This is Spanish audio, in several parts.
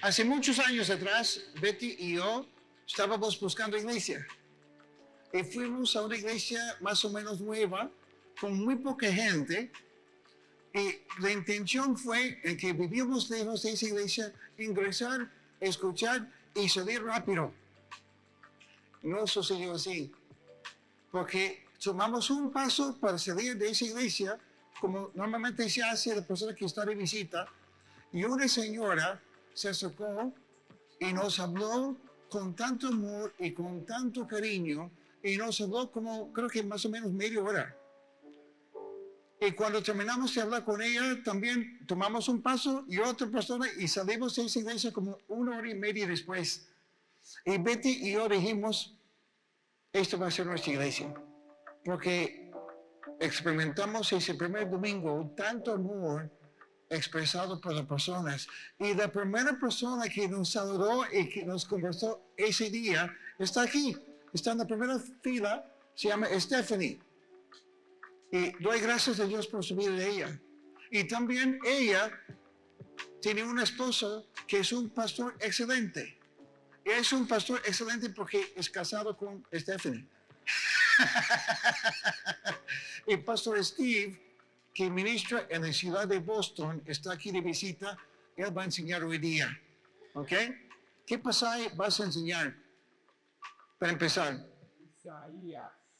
Hace muchos años atrás, Betty y yo estábamos buscando iglesia. Y fuimos a una iglesia más o menos nueva, con muy poca gente. Y la intención fue, en que vivíamos lejos de esa iglesia, ingresar, escuchar y salir rápido. No sucedió así, porque tomamos un paso para salir de esa iglesia, como normalmente se hace la persona que está de visita, y una señora se acercó y nos habló con tanto amor y con tanto cariño, y nos habló como, creo que más o menos media hora. Y cuando terminamos de hablar con ella, también tomamos un paso y otra persona y salimos de esa iglesia como 1 hora y media después. Y Betty y yo dijimos, esto va a ser nuestra iglesia, porque experimentamos ese primer domingo tanto amor expresado por las personas. Y la primera persona que nos saludó y que nos conversó ese día está aquí, está en la primera fila, se llama Stephanie. Y doy gracias a Dios por su vida de ella. Y también ella tiene un esposo que es un pastor excelente. Es un pastor excelente porque es casado con Stephanie. Y Pastor Steve, que ministra en la ciudad de Boston, está aquí de visita. Él va a enseñar hoy día. ¿Ok? ¿Qué pasaje vas a enseñar? Para empezar.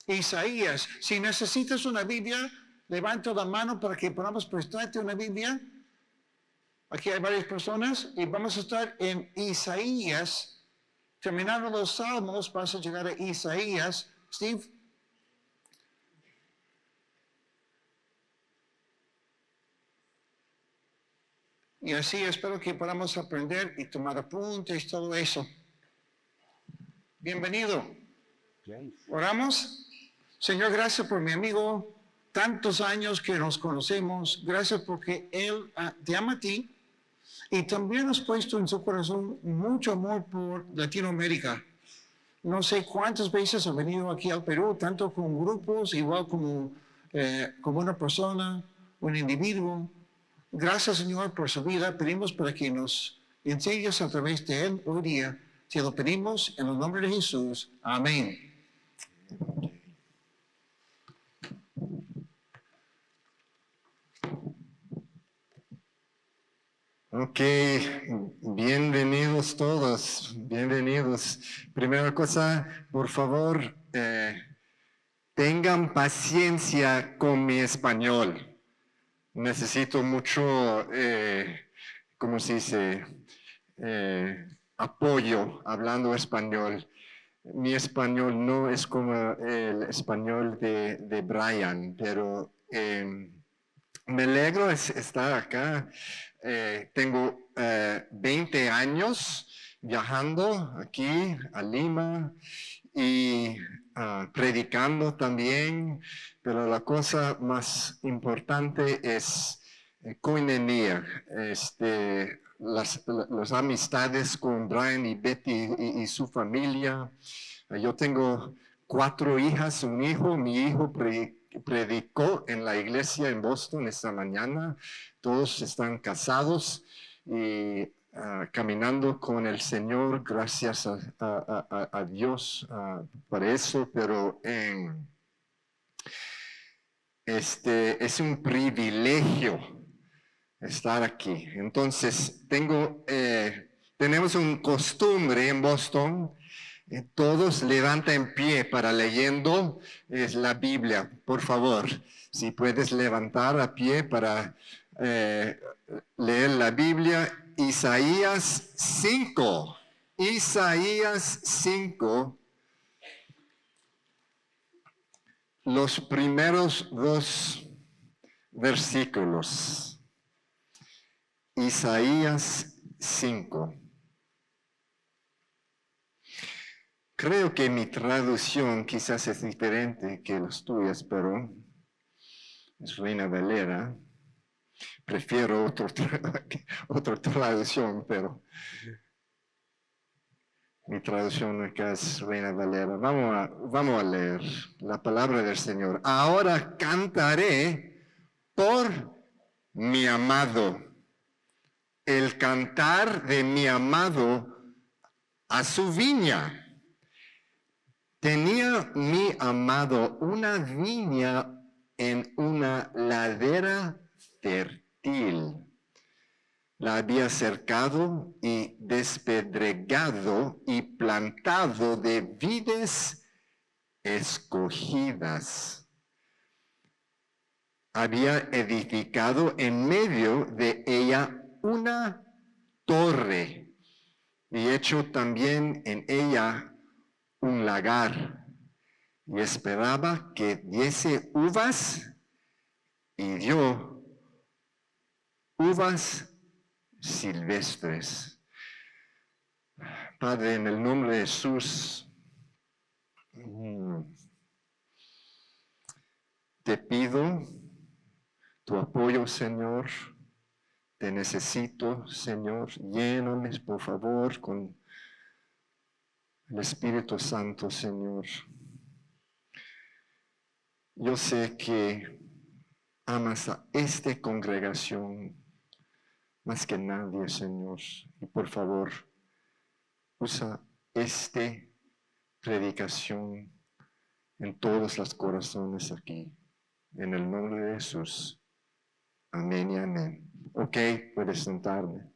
Isaías. Si necesitas una Biblia, levanta la mano para que podamos prestarte una Biblia. Aquí hay varias personas y vamos a estar en Isaías. Terminando los salmos, vas a llegar a Isaías. Steve. Y así espero que podamos aprender y tomar apuntes, todo eso. Bienvenido. Oramos. Señor, gracias por mi amigo. Tantos años que nos conocemos. Gracias porque él te ama a ti. Y también has puesto en su corazón mucho amor por Latinoamérica. No sé cuántas veces ha venido aquí al Perú, tanto con grupos, igual como una persona, un individuo. Gracias, Señor, por su vida. Pedimos para que nos enseñes a través de él hoy día. Te lo pedimos en el nombre de Jesús. Amén. Ok, bienvenidos todos, bienvenidos. Primera cosa, por favor, tengan paciencia con mi español. Necesito mucho, ¿cómo se dice? Apoyo hablando español. Mi español no es como el español de Brian, pero me alegro de estar acá. Tengo 20 años viajando aquí a Lima y predicando también, pero la cosa más importante es koinonia, las amistades con Brian y Betty y su familia. Yo tengo 4 hijas, un hijo. Mi hijo predicó en la iglesia en Boston esta mañana. Todos están casados y caminando con el Señor. Gracias a Dios por eso, pero es un privilegio estar aquí. Entonces, tenemos una costumbre en Boston. Todos levantan en pie para leyendo la Biblia. Por favor, si puedes levantar a pie para leer la Biblia. Isaías 5. Isaías 5. Los primeros 2 versículos. Isaías 5. Creo que mi traducción quizás es diferente que las tuyas, pero es Reina Valera. Prefiero otra traducción, pero mi traducción acá es Reina Valera. Vamos a leer la palabra del Señor. Ahora cantaré por mi amado. el cantar de mi amado a su viña. Tenía mi amado una viña en una ladera fértil. La había cercado y despedregado y plantado de vides escogidas. Había edificado en medio de ella una torre y hecho también en ella un lagar, y esperaba que diese uvas, y dio uvas silvestres. Padre, en el nombre de Jesús, te pido tu apoyo, Señor. Te necesito, Señor. Lléname, por favor, con el Espíritu Santo, Señor. Yo sé que amas a esta congregación más que nadie, Señor. Y por favor, usa esta predicación en todos los corazones aquí. En el nombre de Jesús. Amén y amén. Ok, puedes sentarme.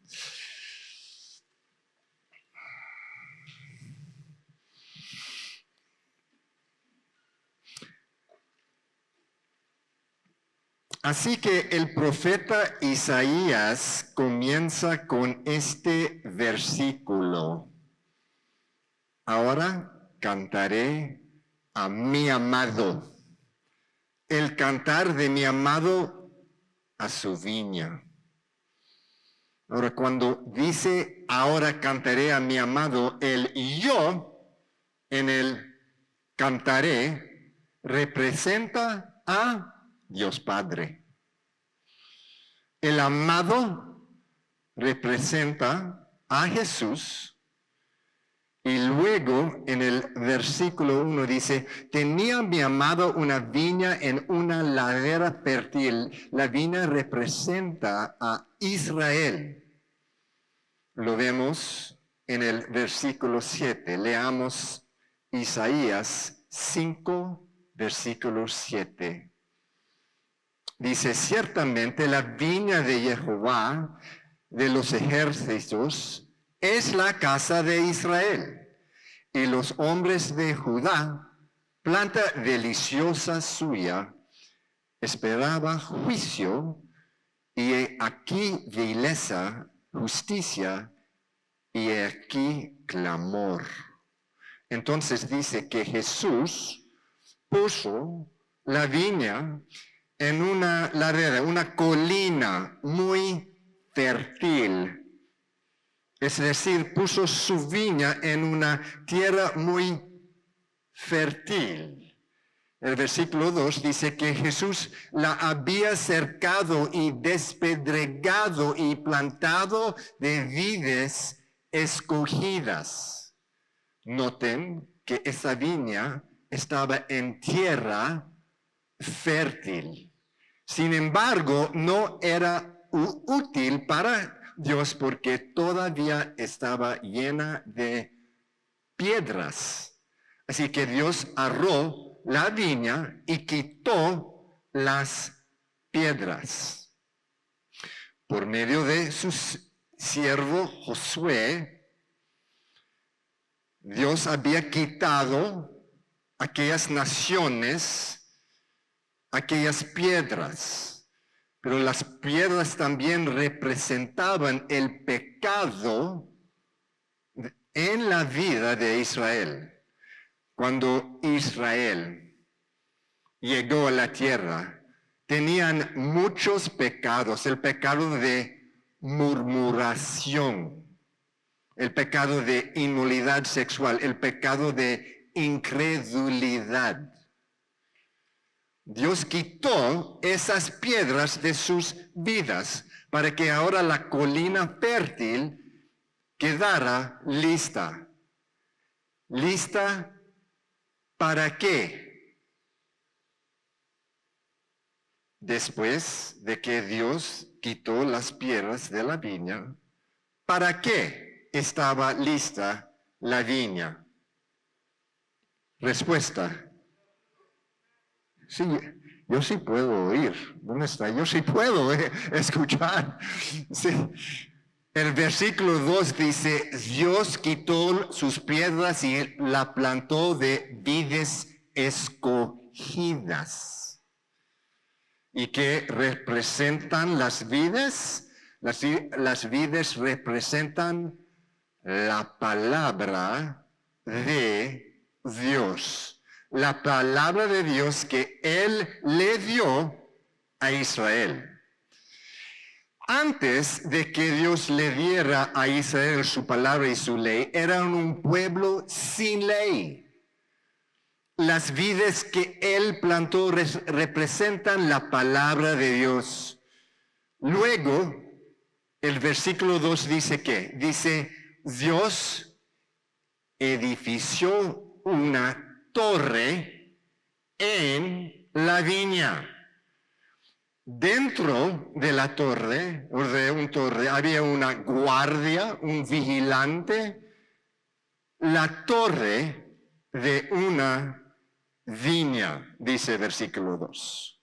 Así que el profeta Isaías comienza con este versículo. Ahora cantaré a mi amado. El cantar de mi amado a su viña. Ahora, cuando dice ahora cantaré a mi amado, el yo en el cantaré representa a Dios Padre. El amado representa a Jesús. Y luego en el versículo 1 dice, tenía mi amado una viña en una ladera fértil. La viña representa a Israel. Lo vemos en el versículo 7. Leamos Isaías 5, versículo 7. Dice, ciertamente la viña de Jehová de los ejércitos es la casa de Israel, y los hombres de Judá, planta deliciosa suya, esperaba juicio, y aquí vileza, justicia, y aquí clamor. Entonces dice que Jesús puso la viña en una ladera, una colina muy fértil. Es decir, puso su viña en una tierra muy fértil. El versículo 2 dice que Jesús la había cercado y despedregado y plantado de vides escogidas. Noten que esa viña estaba en tierra fértil. Sin embargo, no era útil para Dios porque todavía estaba llena de piedras. Así que Dios arró la viña y quitó las piedras. Por medio de su siervo Josué, Dios había quitado aquellas naciones, aquellas piedras. Pero las piedras también representaban el pecado en la vida de Israel. Cuando Israel llegó a la tierra, tenían muchos pecados. El pecado de murmuración, el pecado de inmoralidad sexual, el pecado de incredulidad. Dios quitó esas piedras de sus vidas para que ahora la colina fértil quedara lista. ¿Lista para qué? Después de que Dios quitó las piedras de la viña, ¿Para qué estaba lista la viña? Respuesta. Sí, yo sí puedo oír. ¿Dónde está? Yo sí puedo escuchar. Sí. El versículo 2 dice, Dios quitó sus piedras y la plantó de vides escogidas. ¿Y qué representan las vides? Las vides representan la palabra de Dios. La palabra de Dios que Él le dio a Israel. Antes de que Dios le diera a Israel su palabra y su ley, eran un pueblo sin ley. Las vides que Él plantó representan la palabra de Dios. Luego, el versículo 2 dice ¿qué? Dice, Dios edificó una torre en la viña. Dentro de la torre, o de un torre, había una guardia, un vigilante. La torre de una viña, dice versículo 2.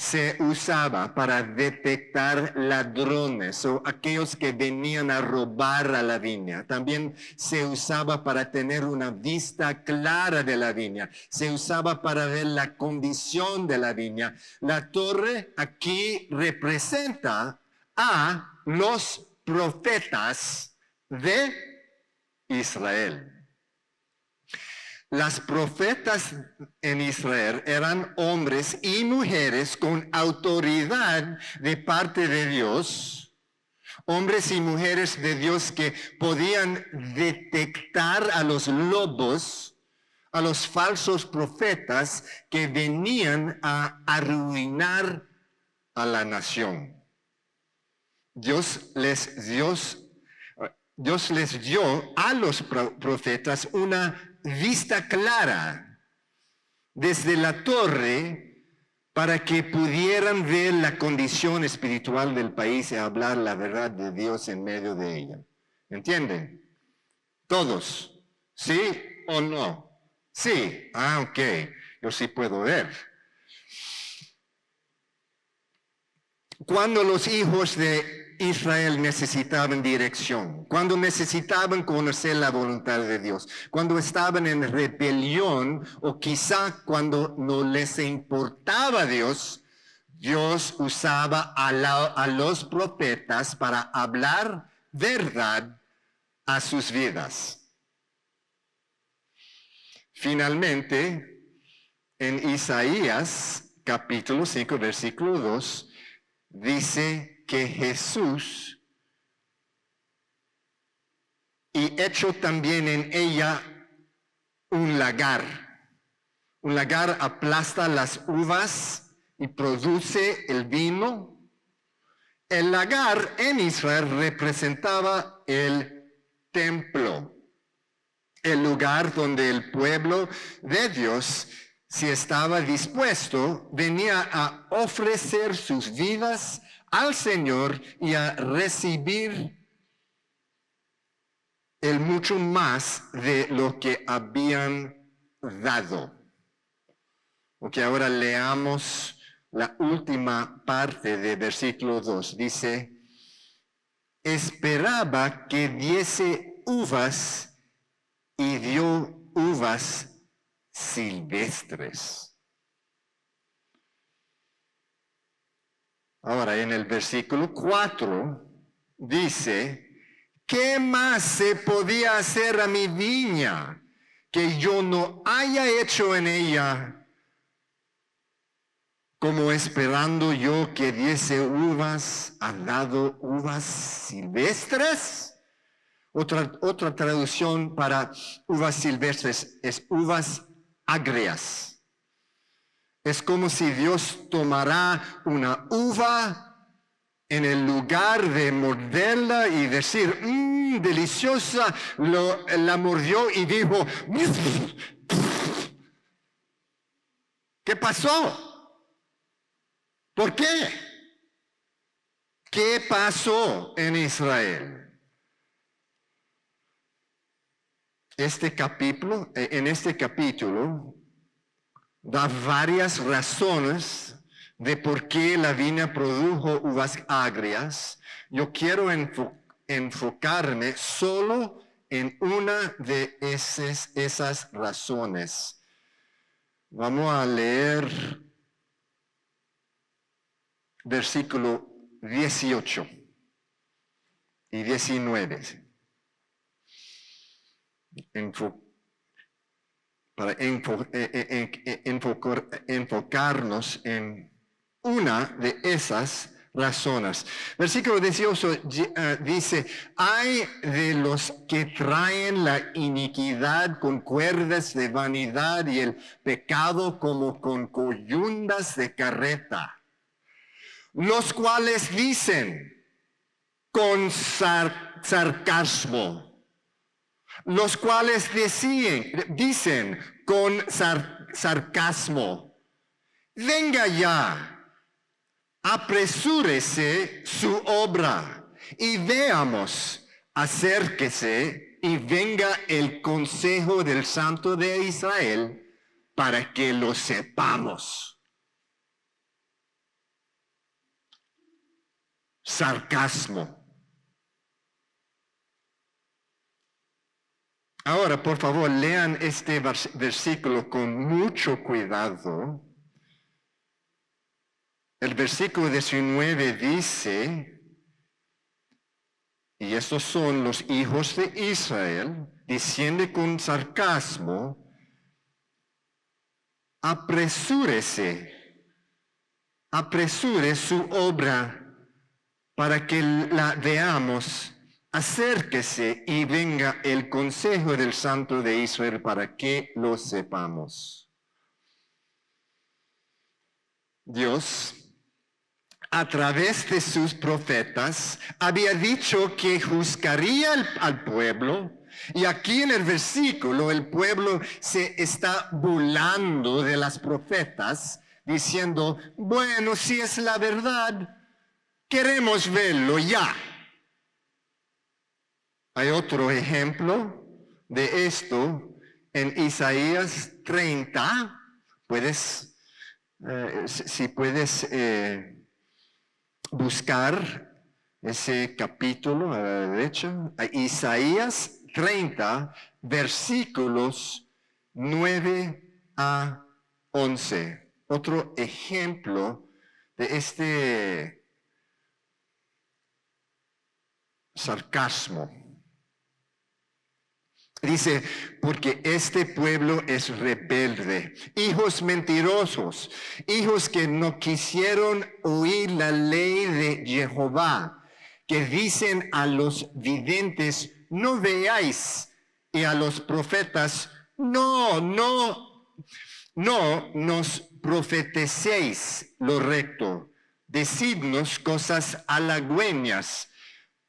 Se usaba para detectar ladrones o aquellos que venían a robar a la viña. También se usaba para tener una vista clara de la viña. Se usaba para ver la condición de la viña. La torre aquí representa a los profetas de Israel. Las profetas en Israel eran hombres y mujeres con autoridad de parte de Dios, hombres y mujeres de Dios que podían detectar a los lobos, a los falsos profetas que venían a arruinar a la nación. Dios les dio a los profetas una vista clara desde la torre para que pudieran ver la condición espiritual del país y hablar la verdad de Dios en medio de ella. ¿Entienden? Todos. ¿Sí o no? Sí. Ok. Yo sí puedo ver. Cuando los hijos de Israel necesitaban dirección, cuando necesitaban conocer la voluntad de Dios, cuando estaban en rebelión o quizá cuando no les importaba Dios, Dios usaba a los profetas para hablar verdad a sus vidas. Finalmente, en Isaías capítulo 5, versículo 2, dice que Jesús y hecho también en ella un lagar. Un lagar aplasta las uvas y produce el vino. El lagar en Israel representaba el templo, el lugar donde el pueblo de Dios, si estaba dispuesto, venía a ofrecer sus vidas al Señor y a recibir el mucho más de lo que habían dado. Ok, ahora leamos la última parte de versículo 2. Dice, esperaba que diese uvas y dio uvas silvestres. Ahora en el versículo 4 dice, ¿qué más se podía hacer a mi viña que yo no haya hecho en ella, como esperando yo que diese uvas, ha dado uvas silvestres? Otra traducción para uvas silvestres es uvas agrias. Es como si Dios tomara una uva en el lugar de morderla y decir, deliciosa, la mordió y dijo, ¿qué pasó? ¿Por qué? ¿Qué pasó en Israel? en este capítulo, da varias razones de por qué la viña produjo uvas agrias. Yo quiero enfocarme solo en una de esas razones. Vamos a leer versículo 18 y 19. Para enfocarnos en una de esas razones. Versículo 18 dice, hay de los que traen la iniquidad con cuerdas de vanidad y el pecado como con coyundas de carreta, los cuales dicen con sarcasmo, los cuales dicen con sarcasmo, venga ya, apresúrese su obra y veamos, acérquese y venga el consejo del Santo de Israel para que lo sepamos. Sarcasmo. Ahora, por favor, lean este versículo con mucho cuidado. El versículo 19 dice, y estos son los hijos de Israel, diciendo con sarcasmo, apresure su obra para que la veamos. Acérquese y venga el consejo del Santo de Israel para que lo sepamos. Dios, a través de sus profetas, había dicho que juzgaría al pueblo, y aquí en el versículo el pueblo se está burlando de las profetas, diciendo, bueno, si es la verdad, queremos verlo ya. Hay otro ejemplo de esto en Isaías 30. Si puedes buscar ese capítulo a la derecha. Isaías 30, versículos 9 a 11. Otro ejemplo de este sarcasmo. Dice, porque este pueblo es rebelde, hijos mentirosos, hijos que no quisieron oír la ley de Jehová, que dicen a los videntes, no veáis, y a los profetas, no nos profetecéis lo recto, decidnos cosas halagüeñas,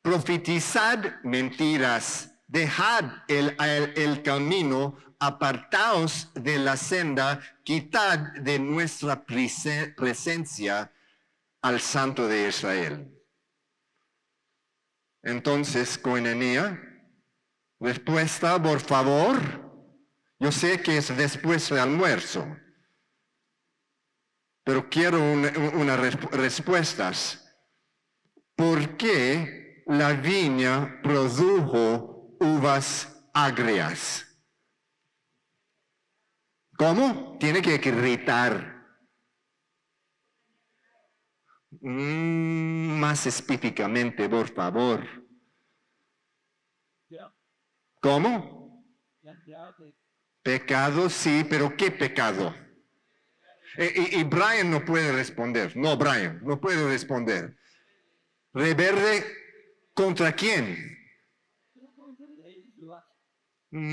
profetizad mentiras. Dejad el camino, apartaos de la senda, quitad de nuestra presencia al Santo de Israel. Entonces, coinonía, respuesta, por favor. Yo sé que es después del almuerzo, pero quiero unas respuestas. ¿Por qué la viña produjo uvas agrias? ¿Cómo? Tiene que gritar. Más específicamente, por favor. ¿Cómo? Pecado, sí, pero ¿qué pecado? Y Brian no puede responder. No, Brian, no puede responder. ¿Rebelde contra quién? Mi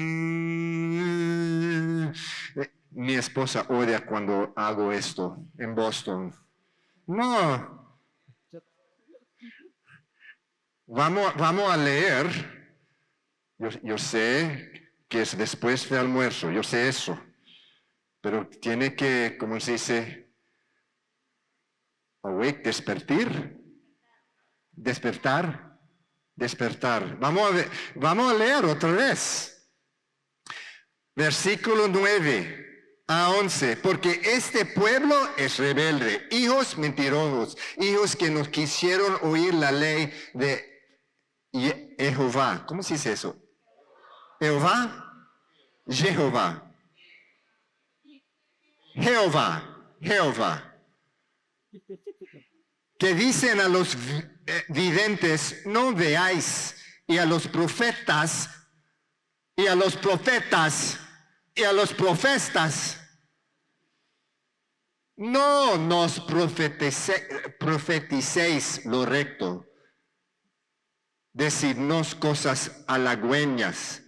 esposa odia cuando hago esto en Boston. No. Vamos a leer. Yo sé que es después del almuerzo, yo sé eso. Pero tiene que, como se dice, awake, despertar. Vamos a leer otra vez. Versículo 9 a 11, porque este pueblo es rebelde, hijos mentirosos, hijos que no quisieron oír la ley de Jehová. ¿Cómo se dice eso? Jehová, Jehová, Jehová. Que dicen a los videntes, no veáis, y a los profetas, y a los profetas, y a los profetas, no nos profeticéis lo recto, decidnos cosas halagüeñas,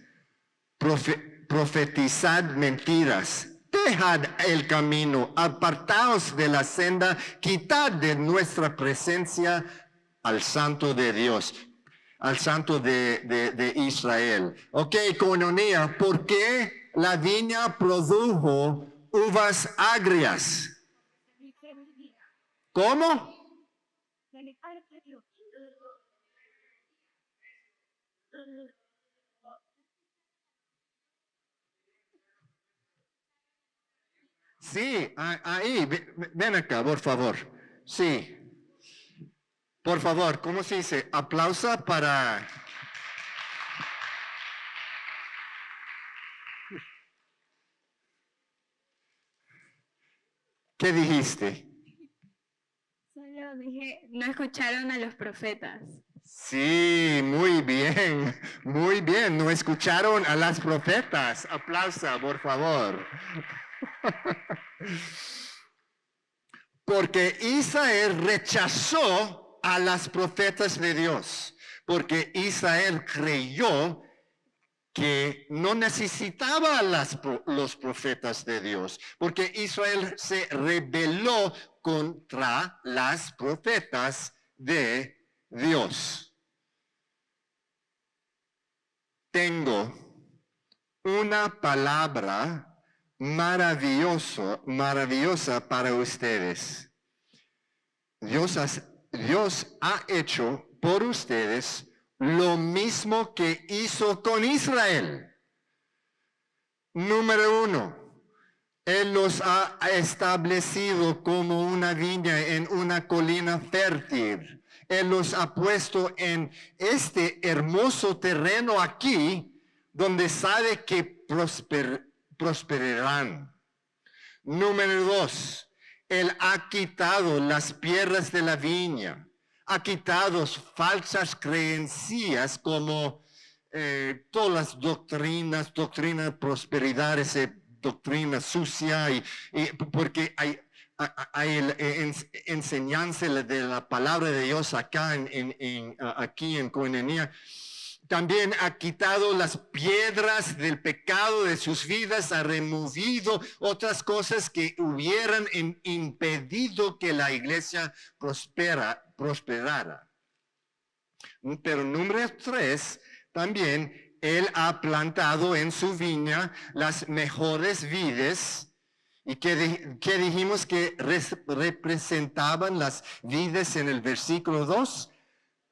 profetizad mentiras, dejad el camino, apartaos de la senda, quitad de nuestra presencia al santo de Dios, al santo de Israel. Ok, coinonía, ¿por qué la viña produjo uvas agrias? ¿Cómo? Sí, ahí, ven acá, por favor. Sí, por favor, ¿cómo se dice? Aplausa para... ¿Qué dijiste? Solo dije, no escucharon a los profetas. Sí, muy bien, muy bien. No escucharon a las profetas. Aplausa, por favor. Porque Israel rechazó a las profetas de Dios. Porque Israel creyó que no necesitaba los profetas de Dios, porque Israel se rebeló contra las profetas de Dios. Tengo una palabra maravillosa para ustedes. Dios ha hecho por ustedes lo mismo que hizo con Israel. Número 1, Él los ha establecido como una viña en una colina fértil. Él los ha puesto en este hermoso terreno aquí, donde sabe que prosperarán. Número 2, Él ha quitado las piedras de la viña, ha quitado falsas creencias como todas las doctrina de prosperidad, esa doctrina sucia, porque hay enseñanza de la palabra de Dios acá aquí en Coinonía. También ha quitado las piedras del pecado de sus vidas, ha removido otras cosas que hubieran impedido que la iglesia prosperara. Pero número 3, también Él ha plantado en su viña las mejores vides. ¿Y qué dijimos que representaban las vides en el versículo 2?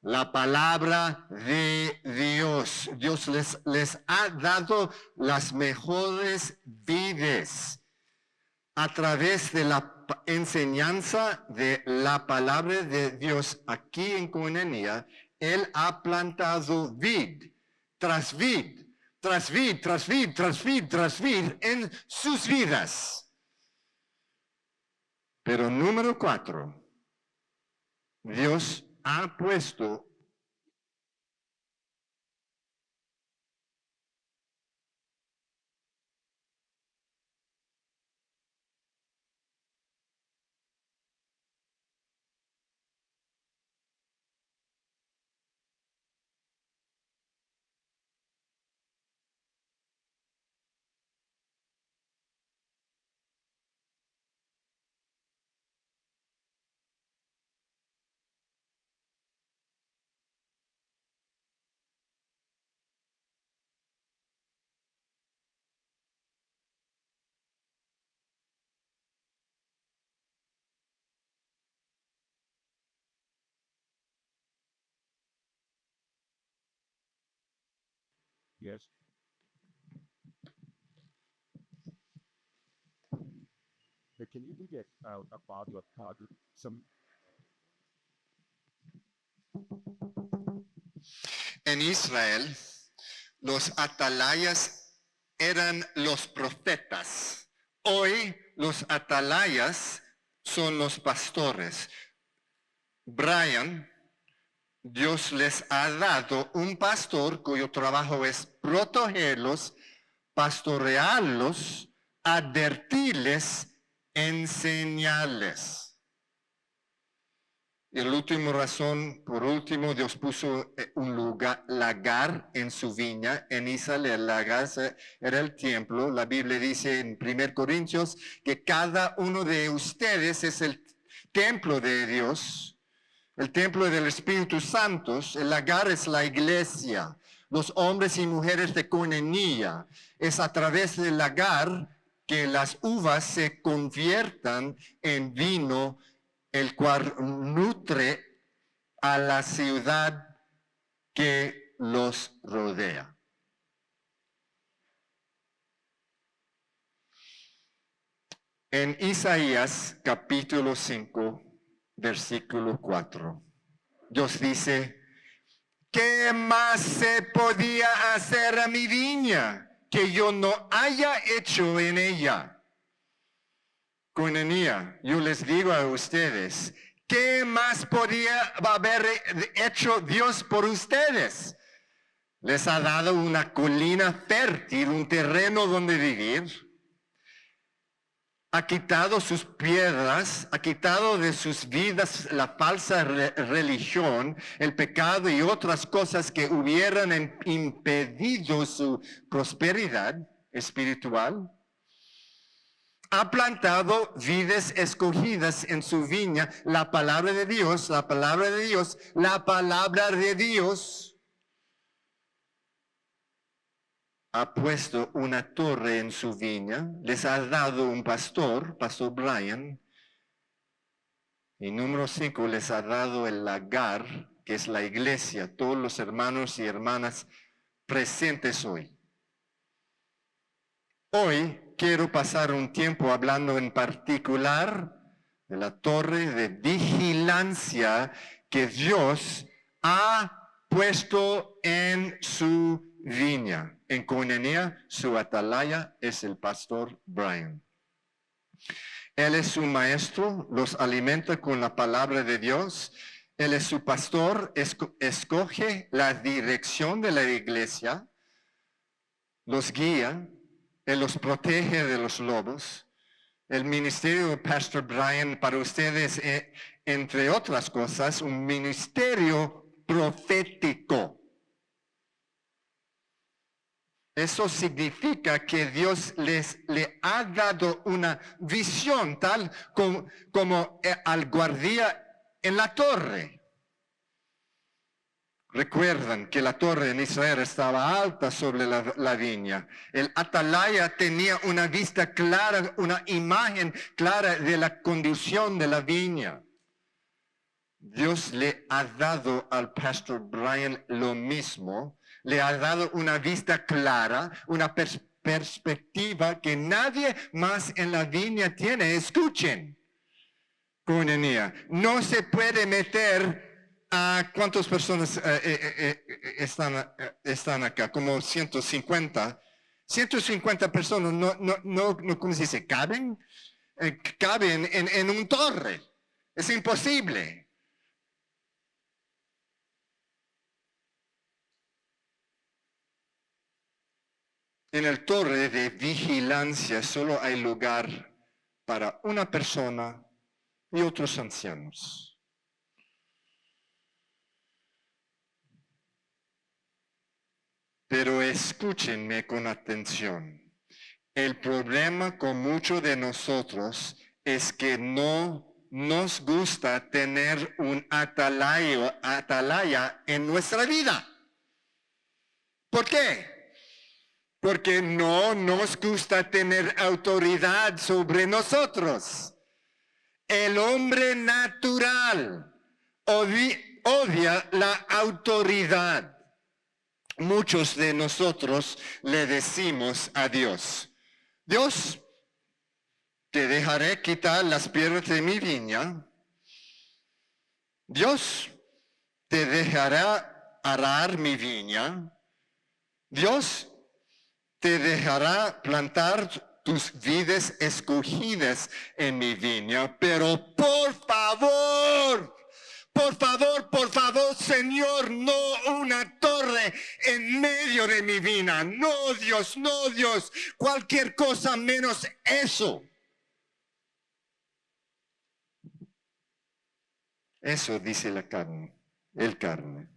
La palabra de Dios. Dios les ha dado las mejores vides a través de la enseñanza de la palabra de Dios aquí en Coinonía. Él ha plantado vid tras vid, tras vid, tras vid, tras vid, tras vid en sus vidas. Pero número 4, Dios ha puesto Yes. can you get about your target? En Israel, los atalayas eran los profetas. Hoy los atalayas son los pastores. Brian, Dios les ha dado un pastor cuyo trabajo es protegerlos, pastorearlos, advertirles, enseñarles. Y la última razón, por último, Dios puso un lagar en su viña. En Israel el lagar era el templo. La Biblia dice en 1 Corintios que cada uno de ustedes es el templo de Dios, el templo del Espíritu Santo. El lagar es la iglesia, los hombres y mujeres de coinonía. Es a través del lagar que las uvas se conviertan en vino, el cual nutre a la ciudad que los rodea. En Isaías capítulo 5, versículo 4, Dios dice, ¿qué más se podía hacer a mi viña que yo no haya hecho en ella? Coinonía, yo les digo a ustedes, ¿qué más podía haber hecho Dios por ustedes? Les ha dado una colina fértil, un terreno donde vivir. Ha quitado sus piedras, ha quitado de sus vidas la falsa religión, el pecado y otras cosas que hubieran impedido su prosperidad espiritual. Ha plantado vides escogidas en su viña, la palabra de Dios, la palabra de Dios, la palabra de Dios. Ha puesto una torre en su viña, les ha dado un pastor, Pastor Brian. Y número 5, les ha dado el lagar, que es la iglesia, todos los hermanos y hermanas presentes hoy. Hoy quiero pasar un tiempo hablando en particular de la torre de vigilancia que Dios ha puesto en su viña. En coinonía, su atalaya es el pastor Brian. Él es su maestro, los alimenta con la palabra de Dios. Él es su pastor, escoge la dirección de la iglesia, los guía. Él los protege de los lobos. El ministerio de Pastor Brian para ustedes, entre otras cosas, un ministerio profético. Eso significa que Dios le ha dado una visión tal como al guardia en la torre. Recuerdan que la torre en Israel estaba alta sobre la viña. El atalaya tenía una vista clara, una imagen clara de la condición de la viña. Dios le ha dado al pastor Brian lo mismo. Le ha dado una vista clara, una perspectiva que nadie más en la viña tiene. Escuchen, coinonía, no se puede meter. ¿Cuántas personas están acá? Como 150. 150 personas, no ¿cómo se dice? ¿Caben? Caben en un torre. Es imposible. En el torre de vigilancia solo hay lugar para una persona y otros ancianos. Pero escúchenme con atención. El problema con muchos de nosotros es que no nos gusta tener un atalaya en nuestra vida. ¿Por qué? Porque no nos gusta tener autoridad sobre nosotros. El hombre natural odia la autoridad. Muchos de nosotros le decimos a Dios, Dios, te dejaré quitar las piedras de mi viña. Dios te dejará arar mi viña. Dios te dejará plantar tus vides escogidas en mi viña, pero por favor, Señor, no una torre en medio de mi viña. No, Dios, cualquier cosa menos eso. Eso dice la carne, el carne.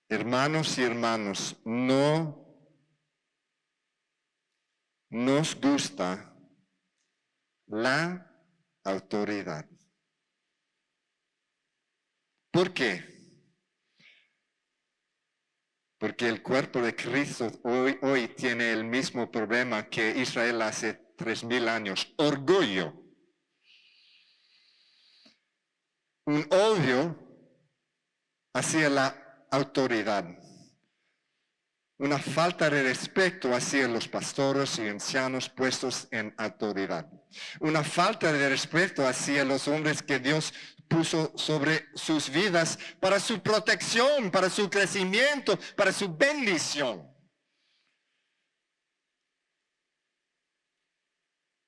Hermanos y hermanas, no nos gusta la autoridad. ¿Por qué? Porque el cuerpo de Cristo hoy tiene el mismo problema que Israel hace 3000 años, orgullo. Un odio hacia la autoridad. Una falta de respeto hacia los pastores y ancianos puestos en autoridad. Una falta de respeto hacia los hombres que Dios puso sobre sus vidas para su protección, para su crecimiento, para su bendición.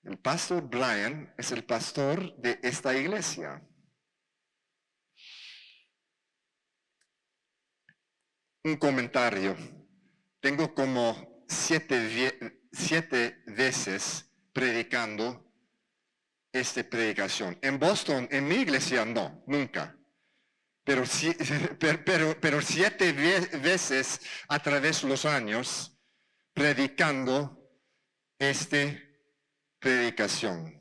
El pastor Brian es el pastor de esta iglesia. Un comentario. Tengo como 7 veces predicando esta predicación. En Boston, en mi iglesia, no, nunca. Pero 7 veces a través de los años predicando esta predicación.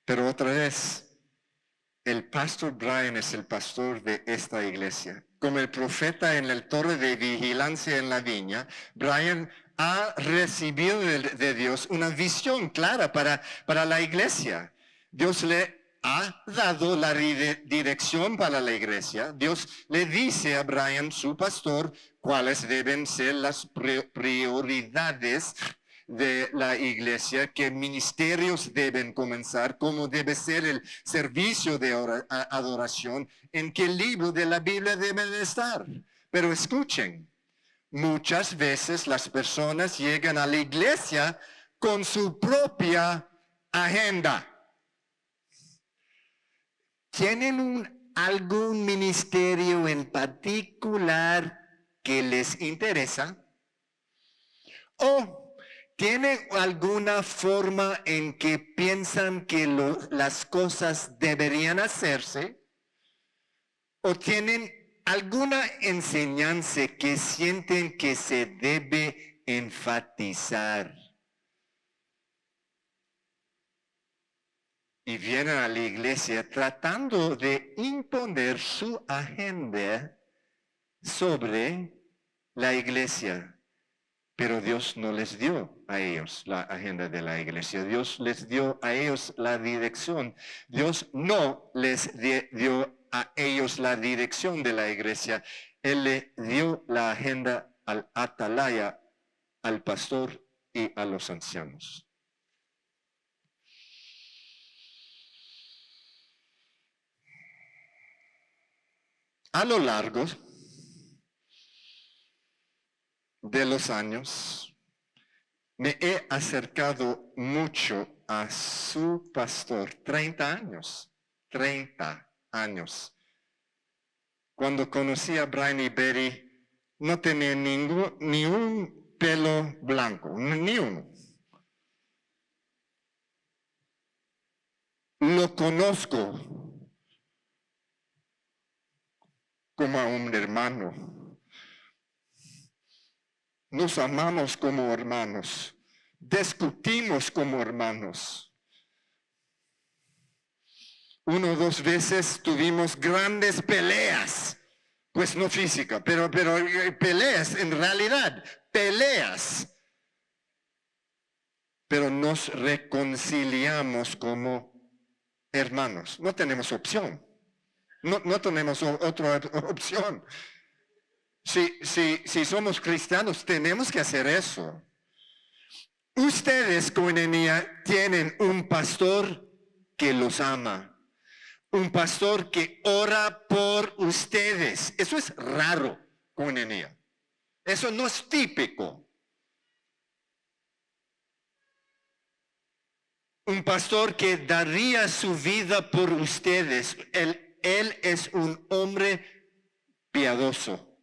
Pero otra vez, el pastor Brian es el pastor de esta iglesia. Como el profeta en el torre de vigilancia en la viña, Brian ha recibido de Dios una visión clara para la iglesia. Dios le ha dado la dirección para la iglesia. Dios le dice a Brian, su pastor, cuáles deben ser las prioridades de la iglesia, qué ministerios deben comenzar, cómo debe ser el servicio de adoración, en qué libro de la Biblia deben estar. Pero escuchen, muchas veces las personas llegan a la iglesia con su propia agenda. ¿Tienen algún ministerio en particular que les interesa? ¿O tienen alguna forma en que piensan que las cosas deberían hacerse? ¿O tienen alguna enseñanza que sienten que se debe enfatizar? Y vienen a la iglesia tratando de imponer su agenda sobre la iglesia. Pero Dios no les dio a ellos la agenda de la iglesia. Dios les dio a ellos la dirección. Dios no les dio a ellos la dirección de la iglesia. Él le dio la agenda al atalaya, al pastor y a los ancianos. A lo largo de los años, me he acercado mucho a su pastor, 30 años. Cuando conocí a Brian y Betty, no tenía ni un pelo blanco, ni uno. Lo conozco como a un hermano. Nos amamos como hermanos, discutimos como hermanos. 1 o 2 veces tuvimos grandes peleas, pues no física, pero peleas, en realidad, peleas. Pero nos reconciliamos como hermanos. No tenemos opción. No tenemos otra opción. Si somos cristianos, tenemos que hacer eso. Ustedes, Koinonia, tienen un pastor que los ama. Un pastor que ora por ustedes. Eso es raro, Koinonia. Eso no es típico. Un pastor que daría su vida por ustedes. Él es un hombre piadoso.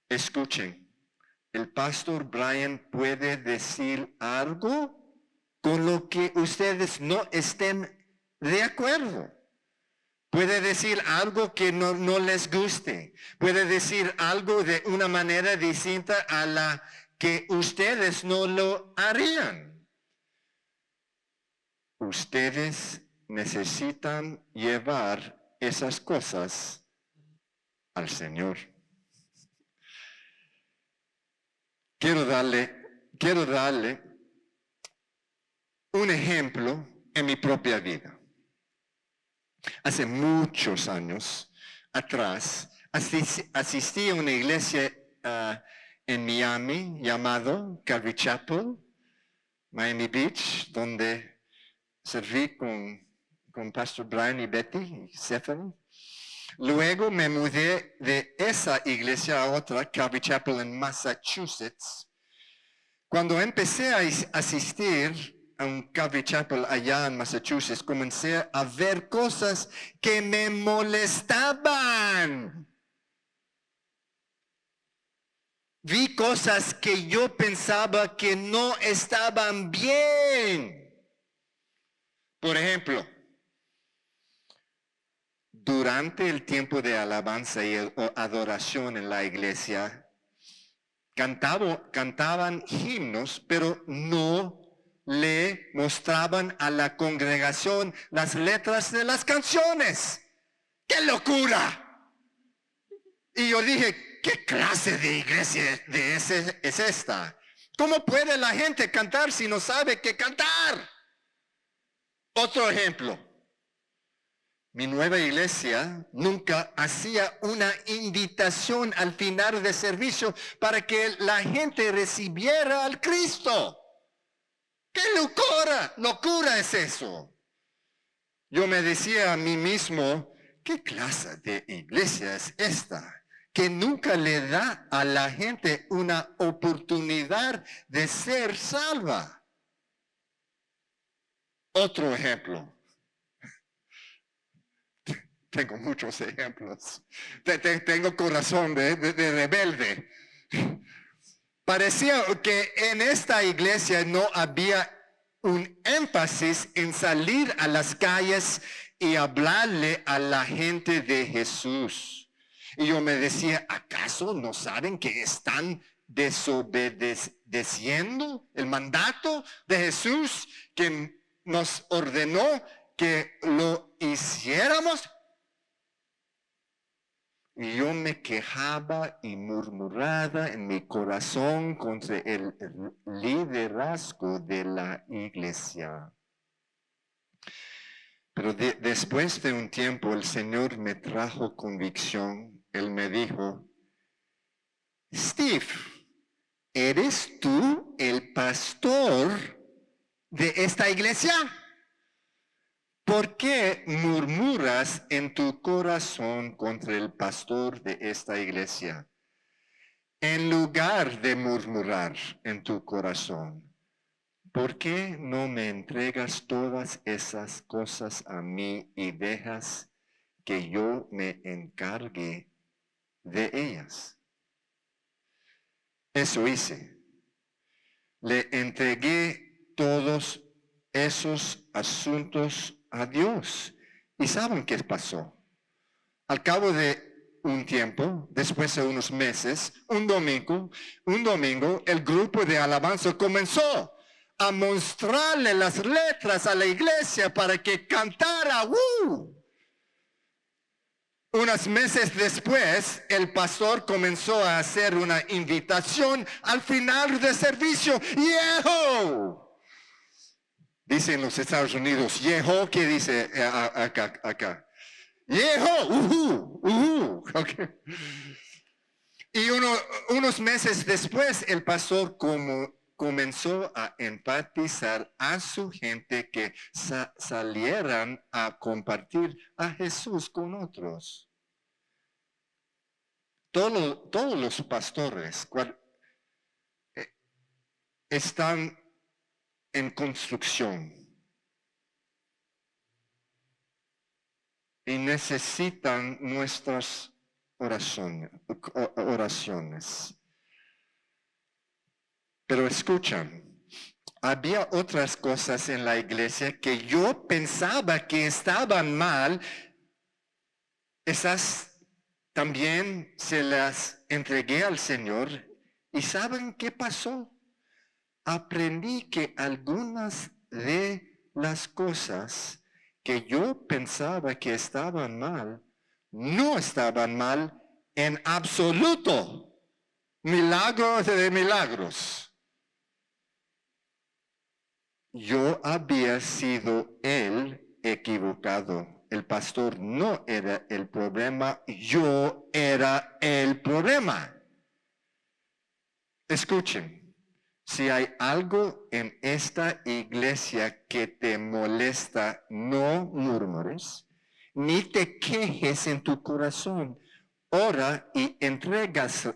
Escuchen. El pastor Brian puede decir algo con lo que ustedes no estén de acuerdo. Puede decir algo que no les guste. Puede decir algo de una manera distinta a la que ustedes no lo harían. Ustedes necesitan llevar esas cosas al Señor. Quiero darle un ejemplo en mi propia vida. Hace muchos años atrás asistí a una iglesia en Miami llamado Calvary Chapel, Miami Beach, donde serví con Pastor Brian y Betty y Stephanie. Luego me mudé de esa iglesia a otra, Calvary Chapel en Massachusetts. Cuando empecé a asistir a un Calvary Chapel allá en Massachusetts, comencé a ver cosas que me molestaban. Vi cosas que yo pensaba que no estaban bien. Por ejemplo, durante el tiempo de alabanza y adoración en la iglesia, cantaban himnos, pero no le mostraban a la congregación las letras de las canciones. ¡Qué locura! Y yo dije, ¿qué clase de iglesia es esta? ¿Cómo puede la gente cantar si no sabe qué cantar? Otro ejemplo. Mi nueva iglesia nunca hacía una invitación al final del servicio para que la gente recibiera al Cristo. ¡Qué locura es eso! Yo me decía a mí mismo, ¿qué clase de iglesia es esta? Que nunca le da a la gente una oportunidad de ser salva. Otro ejemplo. Tengo muchos ejemplos. Tengo corazón de rebelde. Parecía que en esta iglesia no había un énfasis en salir a las calles y hablarle a la gente de Jesús. Y yo me decía, ¿acaso no saben que están desobedeciendo el mandato de Jesús que nos ordenó que lo hiciéramos? Y yo me quejaba y murmuraba en mi corazón contra el liderazgo de la iglesia. Pero después de un tiempo el Señor me trajo convicción. Él me dijo, Steve, ¿eres tú el pastor de esta iglesia? ¿Por qué murmuras en tu corazón contra el pastor de esta iglesia? En lugar de murmurar en tu corazón, ¿por qué no me entregas todas esas cosas a mí y dejas que yo me encargue de ellas? Eso hice. Le entregué todos esos asuntos a Dios. ¿Y saben qué pasó? Al cabo de un tiempo, después de unos meses, un domingo, el grupo de alabanza comenzó a mostrarle las letras a la iglesia para que cantara. Unos meses después, el pastor comenzó a hacer una invitación al final del servicio. ¡Yeho! Dice en los Estados Unidos, Yeho, ¿qué dice acá? Yeho, okay. Y unos meses después, el pastor comenzó a empatizar a su gente que salieran a compartir a Jesús con otros. Todos los pastores están en construcción y necesitan nuestras oraciones. Pero escuchan, había otras cosas en la iglesia que yo pensaba que estaban mal. Esas también se las entregué al Señor. ¿Y saben qué pasó? Aprendí que algunas de las cosas que yo pensaba que estaban mal, no estaban mal en absoluto. Milagros de milagros. Yo había sido el equivocado. El pastor no era el problema, yo era el problema. Escuchen. Si hay algo en esta iglesia que te molesta, no murmures, ni te quejes en tu corazón. Ora y entrégaselo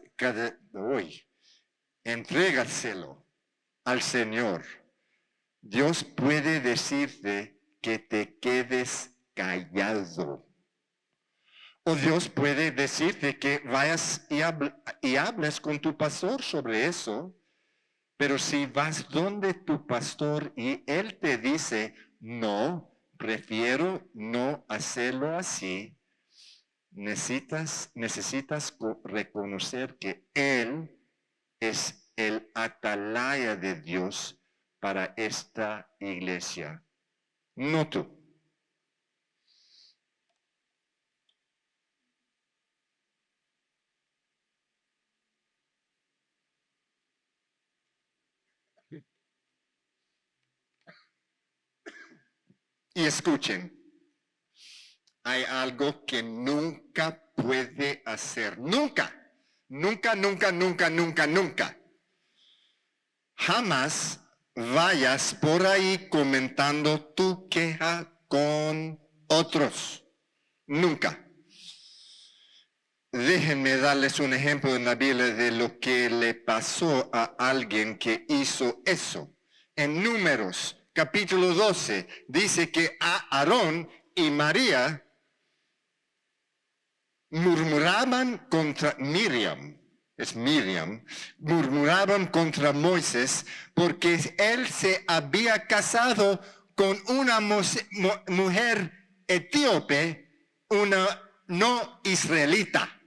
al Señor. Dios puede decirte que te quedes callado. O Dios puede decirte que vayas y hables con tu pastor sobre eso. Pero si vas donde tu pastor y él te dice, no, prefiero no hacerlo así, necesitas reconocer que él es el atalaya de Dios para esta iglesia, no tú. Y escuchen, hay algo que nunca puede hacer, nunca. Jamás vayas por ahí comentando tu queja con otros, nunca. Déjenme darles un ejemplo en la Biblia de lo que le pasó a alguien que hizo eso. En Números capítulo 12 dice que a Aarón y María murmuraban contra Miriam, murmuraban contra Moisés porque él se había casado con una mujer etíope, una no israelita.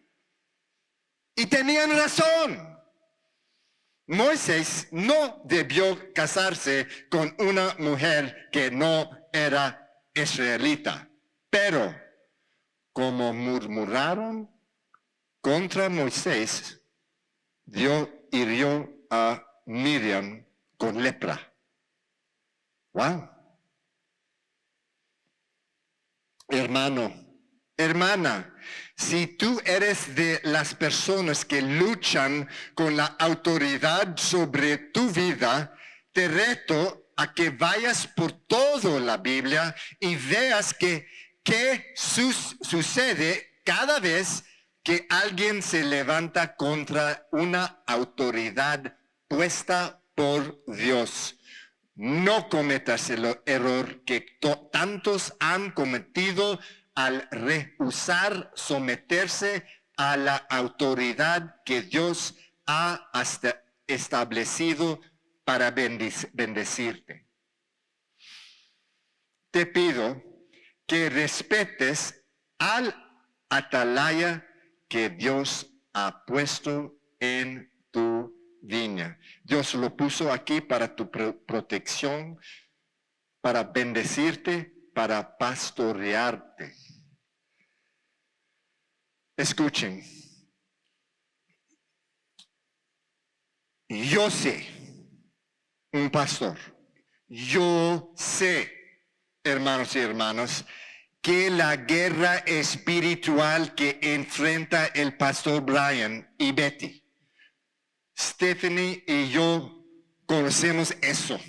Y tenían razón. Moisés no debió casarse con una mujer que no era israelita. Pero como murmuraron contra Moisés, Dios hirió a Miriam con lepra. ¡Wow! Hermano, hermana, si tú eres de las personas que luchan con la autoridad sobre tu vida, te reto a que vayas por toda la Biblia y veas qué sucede cada vez que alguien se levanta contra una autoridad puesta por Dios. No cometas el error que tantos han cometido al rehusar someterse a la autoridad que Dios ha establecido para bendecirte. Te pido que respetes al atalaya que Dios ha puesto en tu viña. Dios lo puso aquí para tu protección, para bendecirte, para pastorearte. Escuchen, yo sé, un pastor, yo sé, hermanos y hermanas, que la guerra espiritual que enfrenta el pastor Brian y Betty, Stephanie y yo conocemos eso.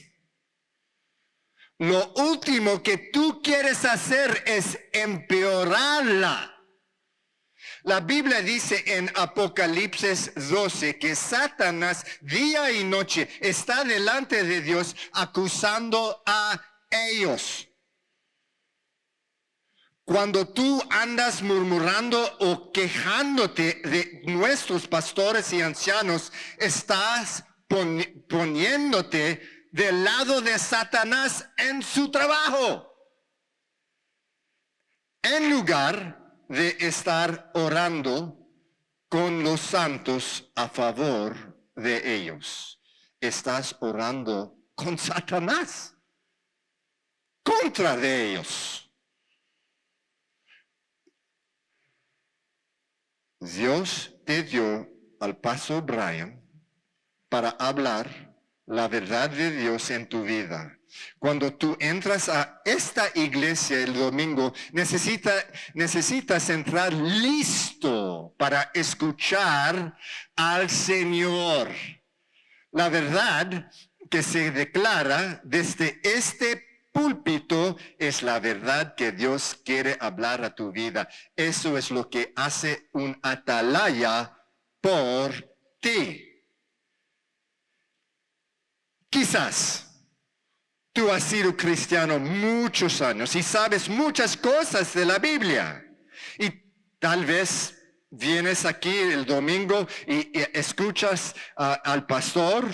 Lo último que tú quieres hacer es empeorarla. La Biblia dice en Apocalipsis 12 que Satanás día y noche está delante de Dios acusando a ellos. Cuando tú andas murmurando o quejándote de nuestros pastores y ancianos, estás poniéndote del lado de Satanás en su trabajo. En lugar de estar orando con los santos a favor de ellos, estás orando con Satanás, contra de ellos. Dios te dio al pastor Brian para hablar la verdad de Dios en tu vida. Cuando tú entras a esta iglesia el domingo, necesitas entrar listo para escuchar al Señor. La verdad que se declara desde este púlpito es la verdad que Dios quiere hablar a tu vida. Eso es lo que hace un atalaya por ti. Quizás tú has sido cristiano muchos años y sabes muchas cosas de la Biblia. Y tal vez vienes aquí el domingo y escuchas al pastor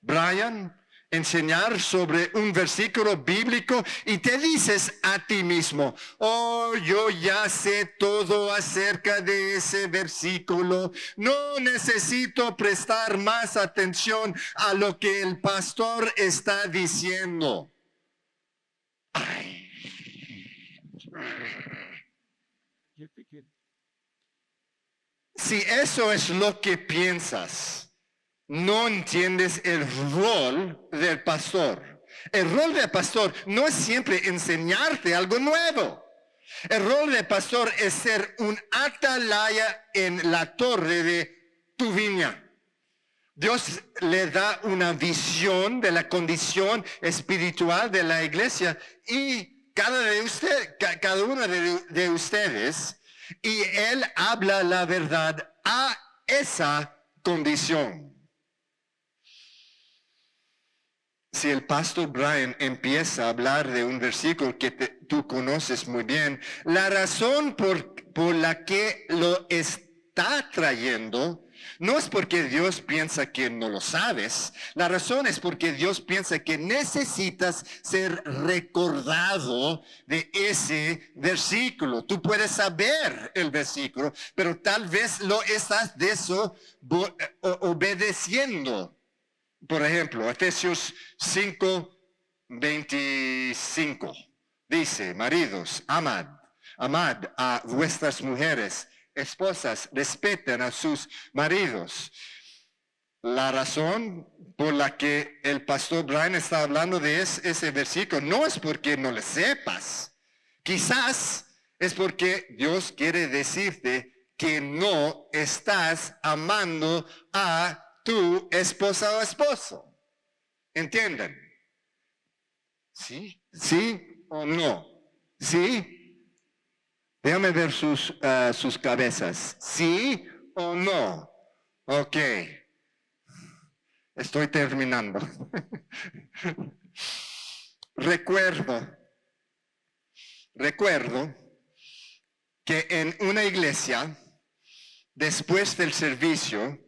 Brian enseñar sobre un versículo bíblico y te dices a ti mismo, oh, yo ya sé todo acerca de ese versículo, no necesito prestar más atención a lo que el pastor está diciendo. Ay. Si eso es lo que piensas, no entiendes el rol del pastor. El rol del pastor no es siempre enseñarte algo nuevo. El rol del pastor es ser un atalaya en la torre de tu viña. Dios le da una visión de la condición espiritual de la iglesia y cada uno de ustedes, y Él habla la verdad a esa condición. Si el pastor Brian empieza a hablar de un versículo que tú conoces muy bien, la razón por la que lo está trayendo no es porque Dios piensa que no lo sabes. La razón es porque Dios piensa que necesitas ser recordado de ese versículo. Tú puedes saber el versículo, pero tal vez lo estás obedeciendo. Por ejemplo, Efesios 5:25 dice, maridos, amad a vuestras mujeres, esposas, respeten a sus maridos. La razón por la que el pastor Brian está hablando de ese versículo no es porque no le sepas. Quizás es porque Dios quiere decirte que no estás amando a tu esposa o esposo. ¿Entienden? ¿Sí? ¿Sí o no? ¿Sí? Déjame ver sus cabezas. ¿Sí o no? Ok. Estoy terminando. Recuerdo que en una iglesia, después del servicio,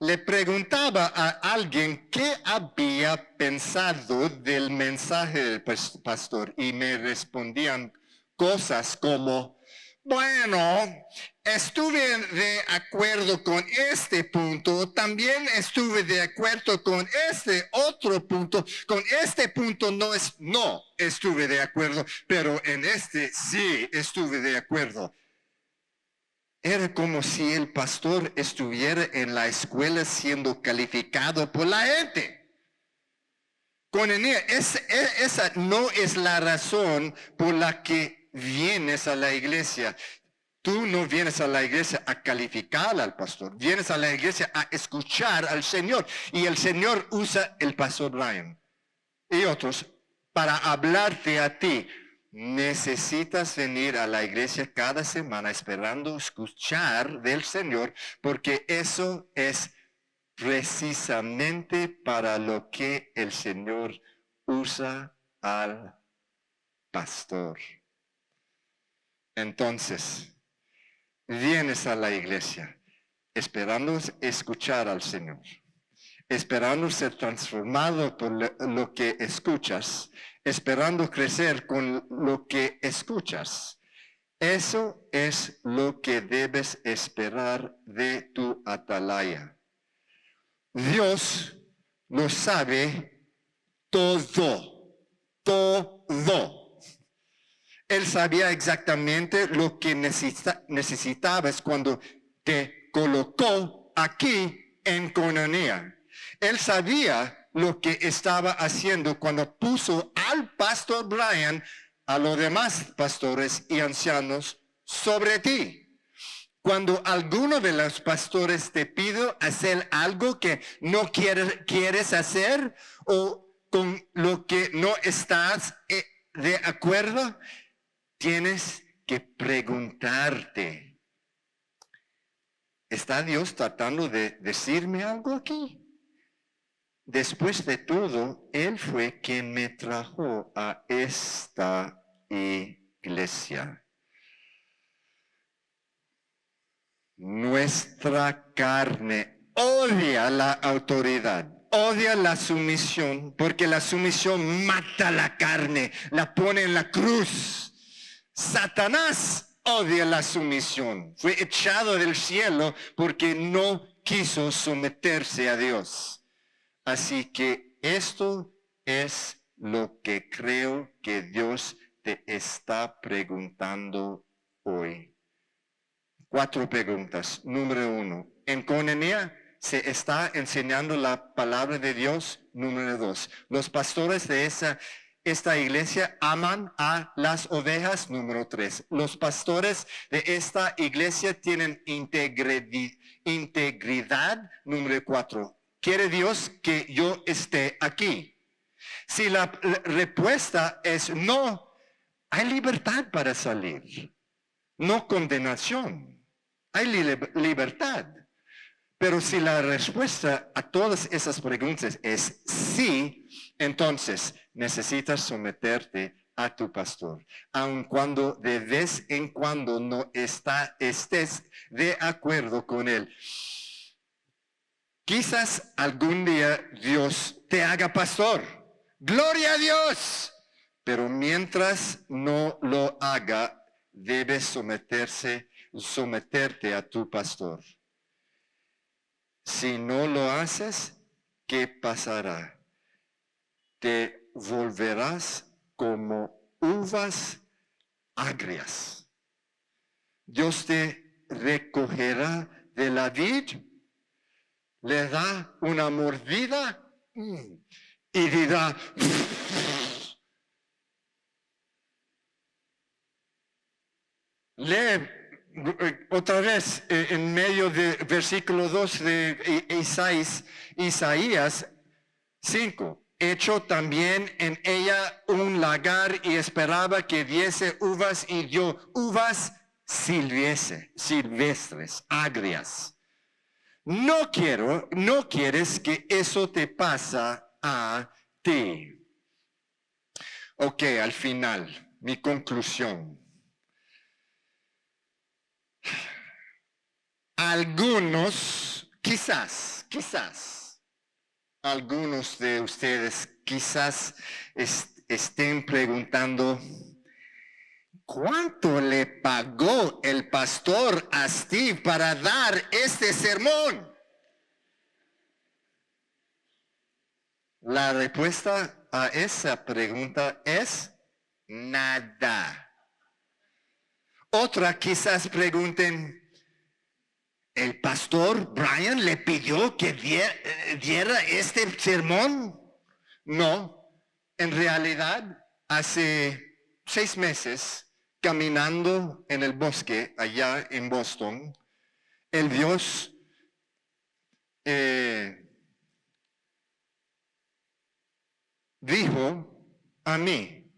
le preguntaba a alguien qué había pensado del mensaje del pastor y me respondían cosas como, bueno, estuve de acuerdo con este punto, también estuve de acuerdo con este otro punto, con este punto no estuve de acuerdo, pero en este sí estuve de acuerdo. Era como si el pastor estuviera en la escuela siendo calificado por la gente. Esa no es la razón por la que vienes a la iglesia. Tú no vienes a la iglesia a calificar al pastor, vienes a la iglesia a escuchar al Señor. Y el Señor usa el pastor Brian y otros para hablarte a ti. Necesitas venir a la iglesia cada semana esperando escuchar del Señor, porque eso es precisamente para lo que el Señor usa al pastor. Entonces, vienes a la iglesia esperando escuchar al Señor, esperando ser transformado por lo que escuchas, esperando crecer con lo que escuchas. Eso es lo que debes esperar de tu atalaya. Dios lo sabe todo, todo. Él sabía exactamente lo que necesitabas cuando te colocó aquí en Coinonía. Él sabía lo que estaba haciendo cuando puso al pastor Brian a los demás pastores y ancianos sobre ti. Cuando alguno de los pastores te pide hacer algo que no quieres hacer o con lo que no estás de acuerdo, tienes que preguntarte, ¿está Dios tratando de decirme algo aquí? Después de todo, Él fue quien me trajo a esta iglesia. Nuestra carne odia la autoridad, odia la sumisión, porque la sumisión mata la carne, la pone en la cruz. Satanás odia la sumisión. Fue echado del cielo porque no quiso someterse a Dios. Así que esto es lo que creo que Dios te está preguntando hoy. 4 preguntas. Número 1. ¿En Coinonía se está enseñando la palabra de Dios? Número 2. ¿Los pastores de esta iglesia aman a las ovejas? Número 3. ¿Los pastores de esta iglesia tienen integridad? Número 4. ¿Quiere Dios que yo esté aquí? Si la respuesta es no, hay libertad para salir. No condenación. Hay libertad. Pero si la respuesta a todas esas preguntas es sí, entonces necesitas someterte a tu pastor. Aun cuando de vez en cuando no estés de acuerdo con él. Quizás algún día Dios te haga pastor. ¡Gloria a Dios! Pero mientras no lo haga, debes someterte a tu pastor. Si no lo haces, ¿qué pasará? Te volverás como uvas agrias. Dios te recogerá de la vid, le da una mordida y dirá, lee otra vez en medio de versículo 2 de Isaías 5. Echó también en ella un lagar y esperaba que diese uvas y dio uvas silvestres, agrias. No quieres que eso te pasa a ti. Ok, al final, mi conclusión. Algunos, quizás, algunos de ustedes quizás estén preguntando, ¿cuánto le pagó el pastor a Steve para dar este sermón? La respuesta a esa pregunta es nada. Otra quizás pregunten, ¿el pastor Brian le pidió que diera este sermón? No, en realidad hace 6 meses caminando en el bosque allá en Boston, el Dios dijo a mí,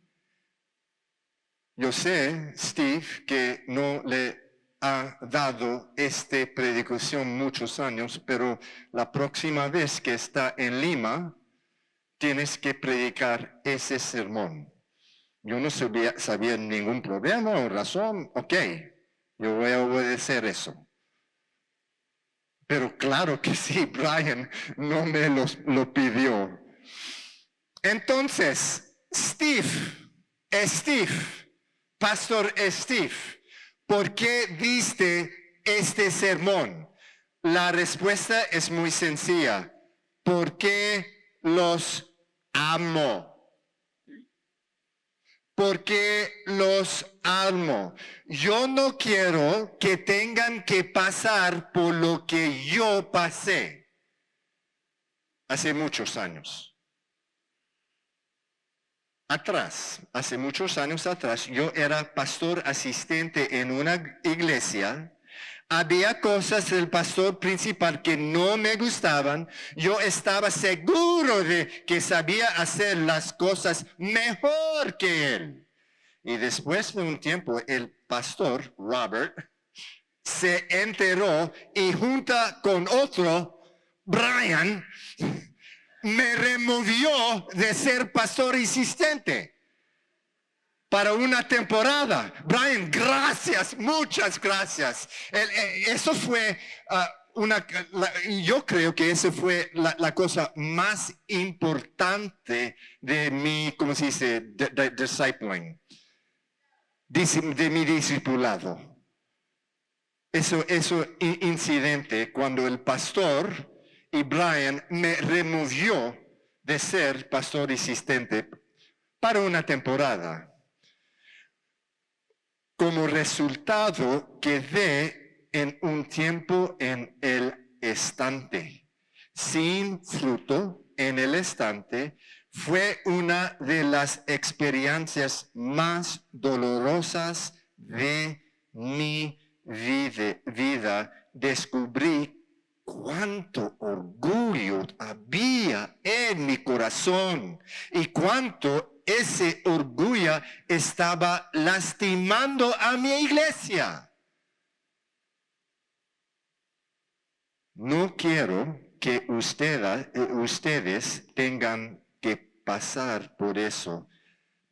yo sé, Steve, que no le ha dado esta predicación muchos años, pero la próxima vez que está en Lima, tienes que predicar ese sermón. Yo no sabía ningún problema o razón, ok, yo voy a obedecer eso. Pero claro que sí, Brian no me lo pidió. Entonces, Pastor Steve, ¿por qué diste este sermón? La respuesta es muy sencilla. Porque los amo. Porque los amo. Yo no quiero que tengan que pasar por lo que yo pasé hace muchos años. Hace muchos años atrás, yo era pastor asistente en una iglesia. Había cosas del pastor principal que no me gustaban. Yo estaba seguro de que sabía hacer las cosas mejor que él. Y después de un tiempo, el pastor, Robert, se enteró y junto con otro, Brian, me removió de ser pastor asistente para una temporada. Brian, gracias, muchas gracias. Eso fue yo creo que eso fue la cosa más importante de mi, ¿cómo se dice? Discipling. De mi discipulado. Eso incidente cuando el pastor y Brian me removió de ser pastor asistente para una temporada. Como resultado, quedé en un tiempo en el estante, sin fruto en el estante. Fue una de las experiencias más dolorosas de mi vida. Descubrí cuánto orgullo había en mi corazón y cuánto ese orgullo estaba lastimando a mi iglesia. No quiero que ustedes tengan que pasar por eso.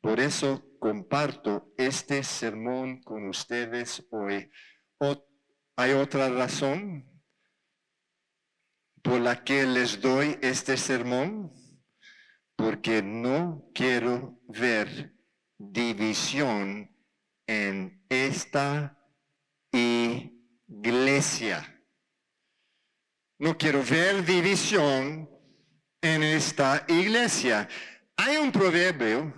Por eso comparto este sermón con ustedes hoy. ¿Hay otra razón por la que les doy este sermón? Porque no quiero ver división en esta iglesia. No quiero ver división en esta iglesia. Hay un proverbio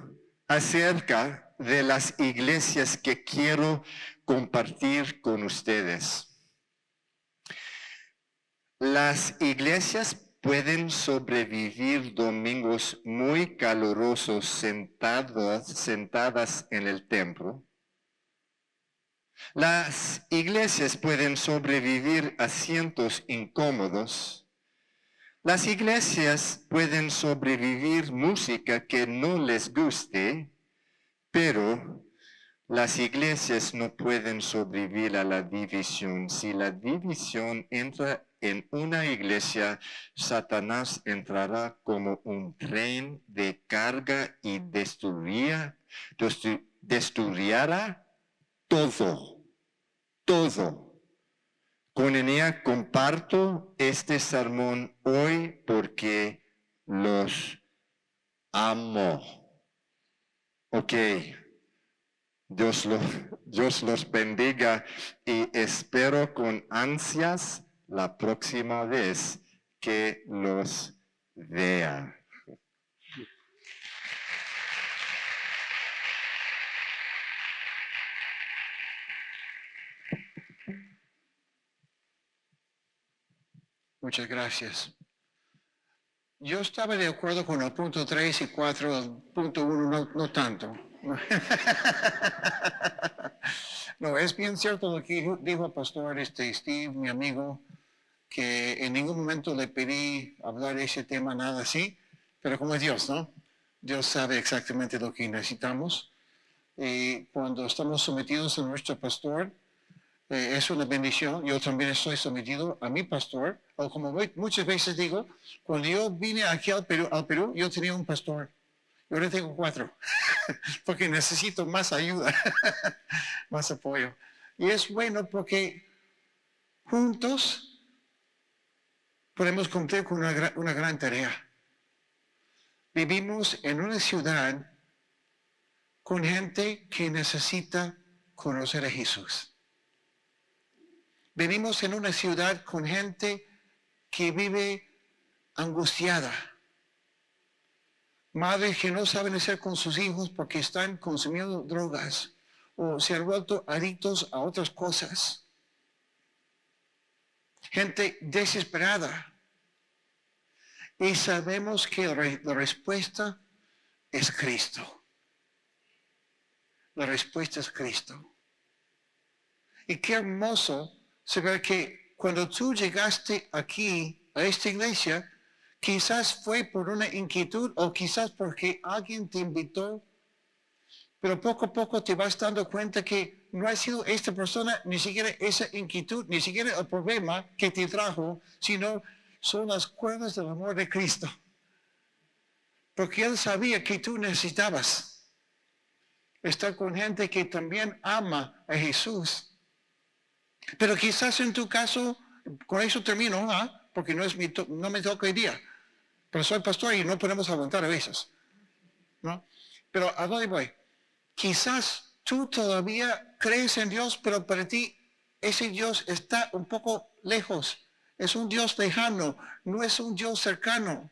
acerca de las iglesias que quiero compartir con ustedes. Las iglesias pueden sobrevivir domingos muy calurosos sentadas en el templo. Las iglesias pueden sobrevivir asientos incómodos. Las iglesias pueden sobrevivir música que no les guste, pero las iglesias no pueden sobrevivir a la división. Si la división entra en una iglesia, Satanás entrará como un tren de carga y destruirá todo. Con ella comparto este sermón hoy porque los amo. Ok. Dios los bendiga y espero con ansias la próxima vez que los vea. Muchas gracias. Yo estaba de acuerdo con el punto 3 y 4, el punto 1 no tanto. No, es bien cierto lo que dijo el pastor Steve, mi amigo, que en ningún momento le pedí hablar de ese tema, nada así, pero como es Dios, ¿no? Dios sabe exactamente lo que necesitamos. Y cuando estamos sometidos a nuestro pastor, es una bendición. Yo también estoy sometido a mi pastor, o como muchas veces digo, cuando yo vine aquí al Perú, yo tenía un pastor. Yo ahora tengo 4, porque necesito más ayuda, más apoyo. Y es bueno porque juntos podemos cumplir con una gran tarea. Vivimos en una ciudad con gente que necesita conocer a Jesús. Vivimos en una ciudad con gente que vive angustiada. Madres que no saben hacer con sus hijos porque están consumiendo drogas o se han vuelto adictos a otras cosas. Gente desesperada. Y sabemos que la respuesta es Cristo. La respuesta es Cristo. Y qué hermoso saber que cuando tú llegaste aquí a esta iglesia, quizás fue por una inquietud o quizás porque alguien te invitó, pero poco a poco te vas dando cuenta que no ha sido esta persona, ni siquiera esa inquietud, ni siquiera el problema que te trajo, sino son las cuerdas del amor de Cristo. Porque Él sabía que tú necesitabas estar con gente que también ama a Jesús. Pero quizás en tu caso, con eso termino, porque no me toca hoy día. Pero soy pastor y no podemos aguantar a veces, ¿no? Pero ¿a dónde voy? Quizás tú todavía crees en Dios, pero para ti ese Dios está un poco lejos. Es un Dios lejano, no es un Dios cercano.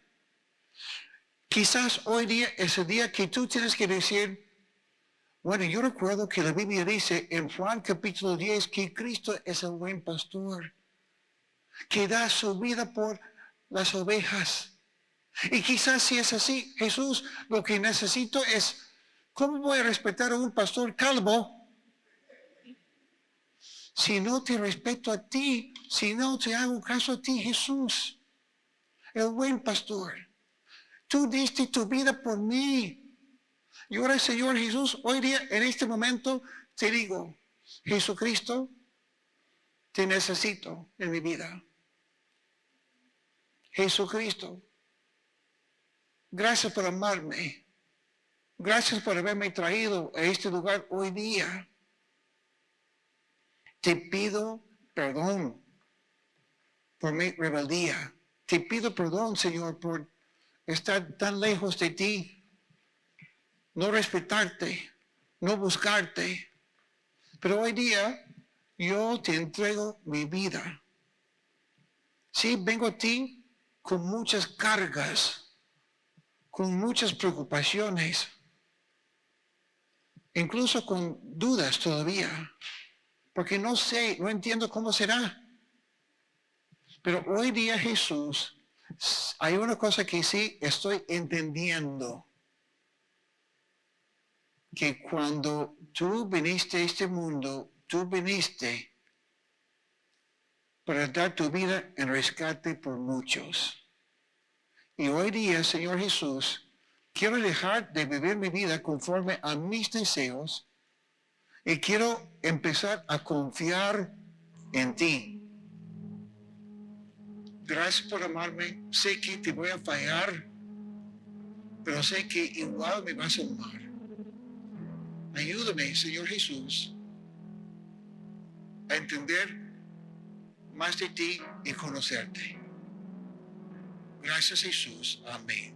Quizás hoy día es el día que tú tienes que decir, bueno, yo recuerdo que la Biblia dice en Juan capítulo 10 que Cristo es el buen pastor, que da su vida por las ovejas. Y quizás si es así, Jesús, lo que necesito es, ¿cómo voy a respetar a un pastor calvo si no te respeto a ti, si no te hago caso a ti, Jesús, el buen pastor? Tú diste tu vida por mí. Y ahora, Señor Jesús, hoy día, en este momento, te digo, Jesucristo, te necesito en mi vida. Jesucristo, gracias por amarme. Gracias por haberme traído a este lugar hoy día. Te pido perdón por mi rebeldía. Te pido perdón, Señor, por estar tan lejos de ti, no respetarte, no buscarte. Pero hoy día yo te entrego mi vida. Sí, vengo a ti con muchas cargas, con muchas preocupaciones, incluso con dudas todavía, porque no sé, no entiendo cómo será. Pero hoy día, Jesús, hay una cosa que sí estoy entendiendo, que cuando tú viniste a este mundo, tú viniste para dar tu vida en rescate por muchos. Y hoy día, Señor Jesús, quiero dejar de vivir mi vida conforme a mis deseos y quiero empezar a confiar en ti. Gracias por amarme. Sé que te voy a fallar, pero sé que igual me vas a amar. Ayúdame, Señor Jesús, a entender más de ti y conocerte. Gracias, Jesús. Amén.